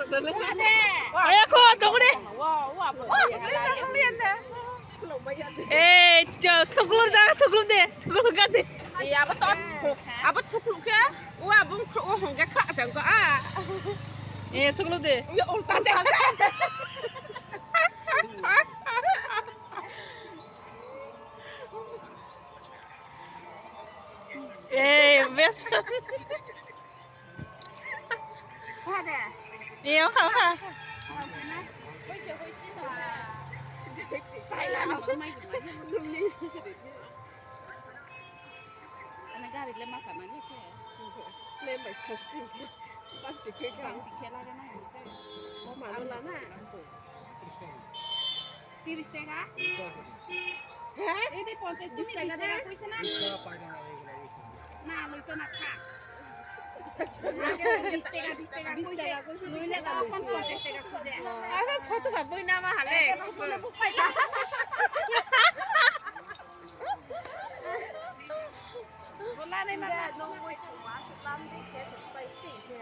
哎呀，快走过来！哎，叫脱裤子，脱裤子，脱裤子干的。Iya betul. Apa tukluk ke? Wah, bung kru hong ke kak jang ko ah. 哎，脱裤子。 Ya ulta jang. 哎，别说。快点。哎，我看看。回去的。哎呀，我没Ana gari le makana ni ke. Lên mà thật tình thế. Bắt thì cái Bang tiket lagi na ni saya. có mà nó là nè. 30 টাকা? হ্যাঁ? Ini 50 টাকা টাকা কইছে না? না, লইতো না খা। আগে 20 টাকা কইছে। নইলে তো এখন 50 টাকা খুঁজে। আরে কত ভাবই না মা হালে। তোলে বুক পাইতা। বলা নেই মা। Nó mới thằng quá sụt lắm đi, thế sụt bay xỉ thế.